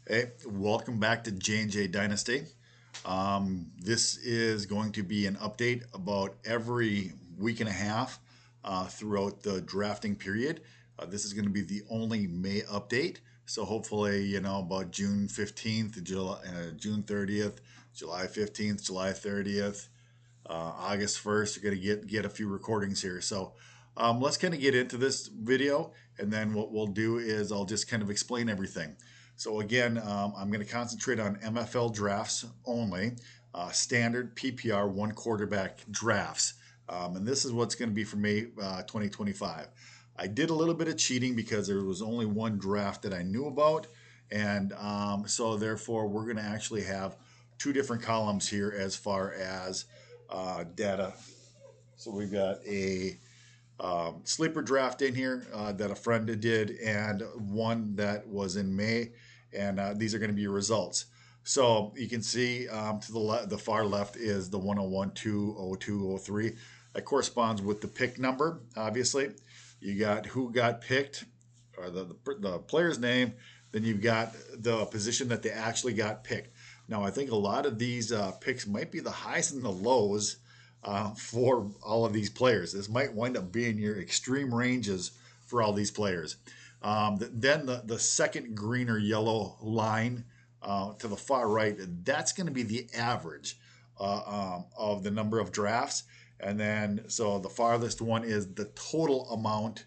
Hey, welcome back to J&J Dynasty. This is going to be an update about every week and a half throughout the drafting period. This is going to be the only May update. So hopefully, about June 15th, June 30th, July 15th, July 30th, August 1st, you're going to get a few recordings here. So let's kind of get into this video, and then what we'll do is I'll just kind of explain everything. So again, I'm going to concentrate on MFL drafts only, standard PPR one quarterback drafts. And this is what's going to be for May 2025. I did a little bit of cheating because there was only one draft that I knew about. And so therefore, we're going to actually have two different columns here as far as data. So we've got a sleeper draft in here that a friend did, and one that was in May, and these are going to be your results. So you can see to the far left is the 101, 202, 03. That corresponds with the pick number. Obviously, you got who got picked, or the player's name. Then you've got the position that they actually got picked. Now, I think a lot of these picks might be the highs and the lows for all of these players. This might wind up being your extreme ranges for all these players. Then the second green or yellow line to the far right, that's going to be the average of the number of drafts. And then, so the farthest one is the total amount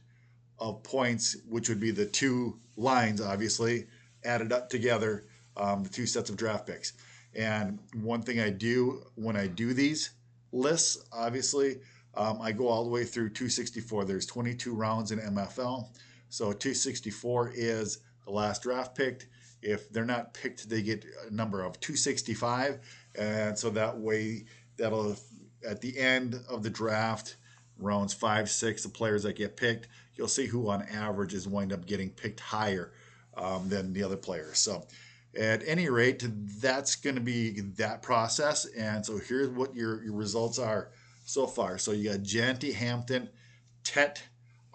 of points, which would be the two lines, obviously, added up together, the two sets of draft picks. And one thing I do when I do these lists, obviously, I go all the way through 264. There's 22 rounds in MFL. So 264 is the last draft picked. If they're not picked, they get a number of 265. And so that way, that'll, at the end of the draft, rounds 5, 6, the players that get picked, you'll see who on average is wind up getting picked higher than the other players. So at any rate, that's going to be that process. And so here's what your results are so far. So you got Janty, Hampton, Tet,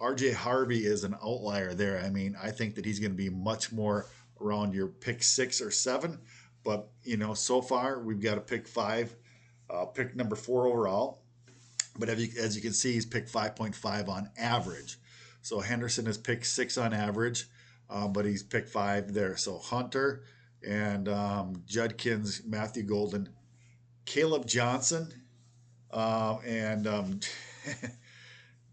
RJ Harvey is an outlier there. I mean, I think that he's going to be much more around your pick 6 or 7. But, so far we've got a pick 5, pick number 4 overall. But as you can see, he's picked 5.5 on average. So Henderson is picked 6 on average, but he's picked 5 there. So Hunter and Judkins, Matthew Golden, Caleb Johnson, and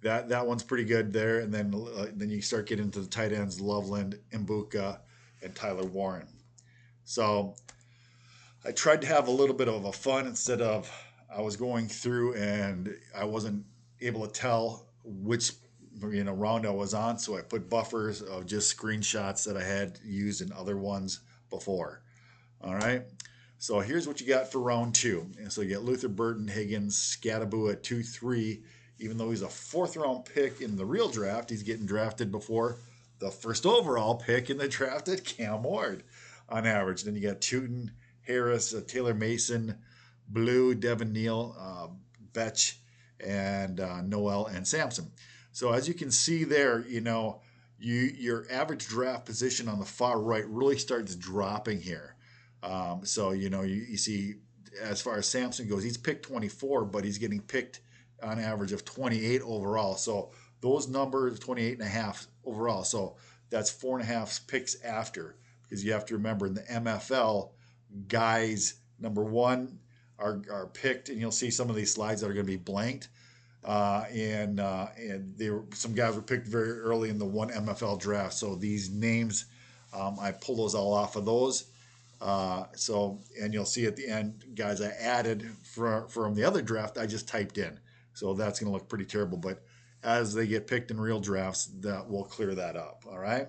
that one's pretty good there. And then you start getting into the tight ends, Loveland, Mbuka, and Tyler Warren. So I tried to have a little bit of a fun instead of I was going through and I wasn't able to tell which round I was on, so I put buffers of just screenshots that I had used in other ones before. All right. So here's what you got for round 2. And so you get Luther Burton, Higgins, Scattaboo at 2-3. Even though he's a 4th round pick in the real draft, he's getting drafted before the first overall pick in the draft at Cam Ward on average. Then you got Tootin, Harris, Taylor Mason, Blue, Devin Neal, Betch, and Noel and Sampson. So as you can see there, your average draft position on the far right really starts dropping here. So you see, as far as Sampson goes, he's picked 24, but he's getting picked on average of 28 overall. So those numbers, 28 and a half overall. So that's 4.5 picks after, because you have to remember in the MFL, guys number 1 are picked, and you'll see some of these slides that are going to be blanked. And some guys were picked very early in the one MFL draft. So these names, I pull those all off of those. And you'll see at the end, guys I added from the other draft, I just typed in. So that's going to look pretty terrible. But as they get picked in real drafts, that will clear that up. All right.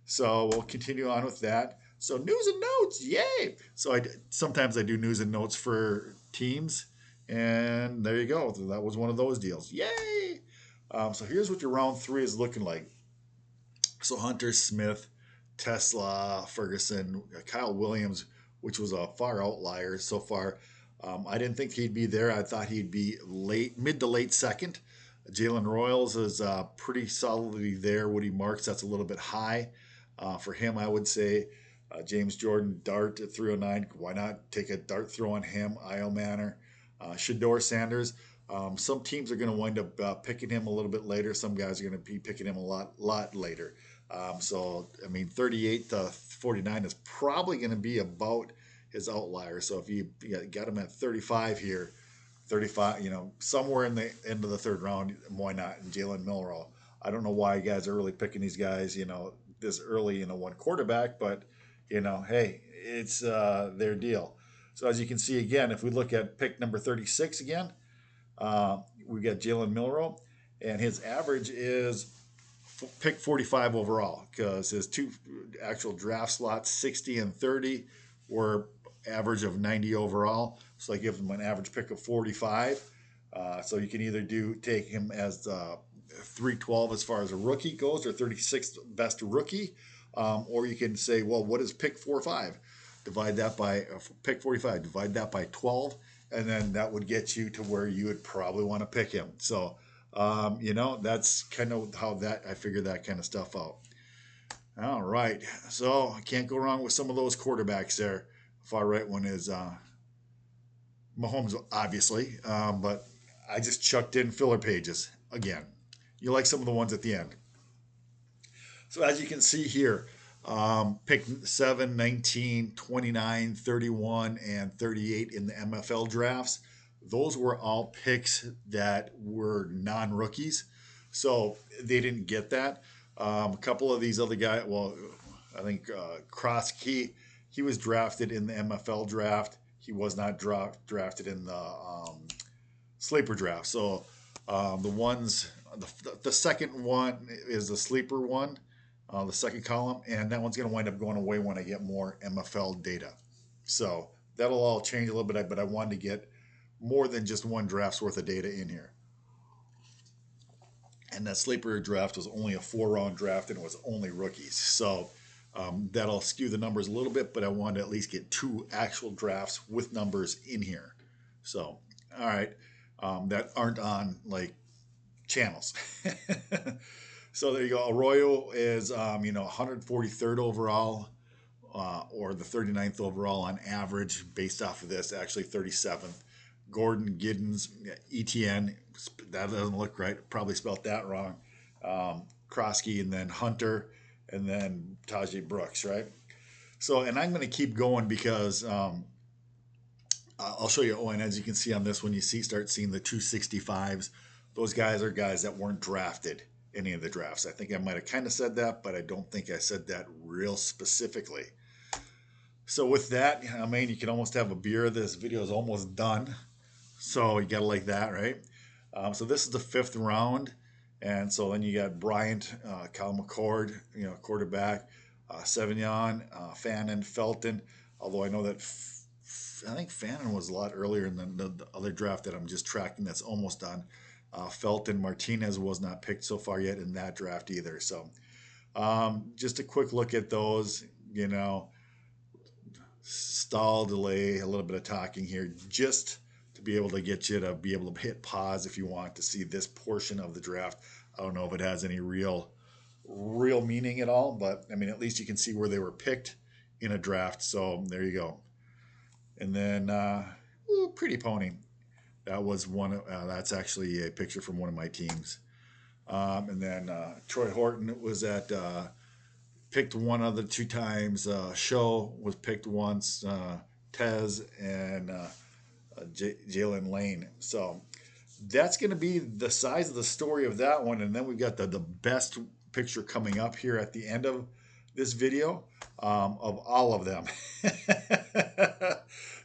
So we'll continue on with that. So news and notes, yay! So sometimes I do news and notes for teams, and there you go. That was one of those deals, yay! So here's what your round 3 is looking like. So Hunter, Smith, Tesla, Ferguson, Kyle Williams, which was a far outlier so far. I didn't think he'd be there. I thought he'd be mid to late second. Jalen Royals is pretty solidly there. Woody Marks, that's a little bit high for him, I would say. James Jordan, dart at 309. Why not take a dart throw on him? Io Manor, Shador Sanders. Some teams are going to wind up picking him a little bit later. Some guys are going to be picking him a lot later. So, I mean, 38 to 49 is probably going to be about his outlier. So if you got him at 35 here, 35, somewhere in the end of the third round, why not? And Jalen Milroe. I don't know why guys are really picking these guys, this early in one quarterback, but, hey, it's their deal. So as you can see again, if we look at pick number 36 again, we got Jalen Milroe, and his average is pick 45 overall because his two actual draft slots, 60 and 30, were average of 90 overall. So I give him an average pick of 45. So you can either take him as 312 as far as a rookie goes, or 36th best rookie, or you can say, well, what is pick 45? Divide that by pick 45. Divide that by 12, and then that would get you to where you would probably want to pick him. So, that's kind of how I figure that kind of stuff out. All right, so I can't go wrong with some of those quarterbacks there. Far right one is Mahomes, obviously, but I just chucked in filler pages again. You like some of the ones at the end. So as you can see here, pick 7, 19, 29, 31, and 38 in the MFL drafts. Those were all picks that were non-rookies, so they didn't get that. A couple of these other guys, well, I think Krosky, he was drafted in the MFL draft. He was not drafted in the sleeper draft. So the second one is the sleeper one, the second column, and that one's going to wind up going away when I get more MFL data. So that'll all change a little bit, but I wanted to get more than just one draft's worth of data in here. And that sleeper draft was only a 4-round draft, and it was only rookies. So that'll skew the numbers a little bit, but I wanted to at least get 2 actual drafts with numbers in here. So, all right, that aren't on like channels. So there you go. Arroyo is, 143rd overall, or the 39th overall on average based off of this, actually 37th. Gordon, Giddens, ETN, that doesn't look right. Probably spelled that wrong. Krosky, and then Hunter, and then Tajay Brooks, right? So, and I'm going to keep going because I'll show you. Oh, and as you can see on this one, start seeing the 265s. Those guys are guys that weren't drafted any of the drafts. I think I might have kind of said that, but I don't think I said that real specifically. So with that, I mean, you can almost have a beer. This video is almost done. So you got to like that, right? So this is the 5th round. And so then you got Bryant, Kyle McCord, quarterback, Savion, Fannin, Felton. Although I know that I think Fannin was a lot earlier than the other draft that I'm just tracking that's almost done. Felton, Martinez was not picked so far yet in that draft either. So just a quick look at those, stall, delay, a little bit of talking here, just to be able to get you to be able to hit pause if you want to see this portion of the draft. I don't know if it has any real meaning at all, but I mean, at least you can see where they were picked in a draft. So there you go. And then Pretty Pony. That was one. That's actually a picture from one of my teams. And then Troy Horton was picked one of the 2 times. Show was picked once. Tez and Jalen Lane. So that's going to be the size of the story of that one. And then we've got the best picture coming up here at the end of this video of all of them.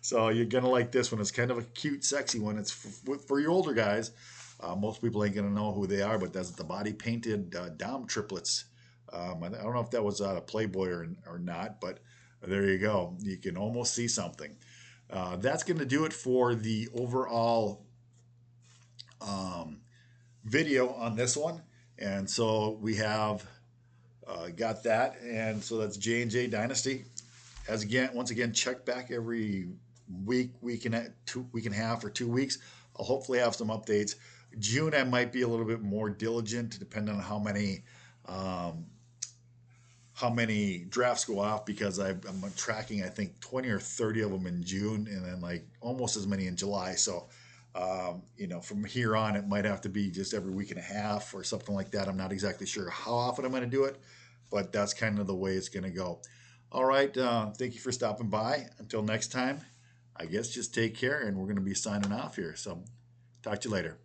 So you're going to like this one. It's kind of a cute, sexy one. It's for your older guys. Most people ain't going to know who they are, but that's the body painted Dom triplets. I don't know if that was out of Playboy or not, but there you go. You can almost see something. That's going to do it for the overall video on this one. And so we have got that. And so that's J&J Dynasty. Once again, check back every week and a half or 2 weeks. I'll hopefully have some updates. June, I might be a little bit more diligent, depending on how how many drafts go off because I'm tracking, I think, 20 or 30 of them in June and then like almost as many in July. So, from here on, it might have to be just every week and a half or something like that. I'm not exactly sure how often I'm going to do it, but that's kind of the way it's going to go. All right. Thank you for stopping by. Until next time, I guess just take care, and we're going to be signing off here. So talk to you later.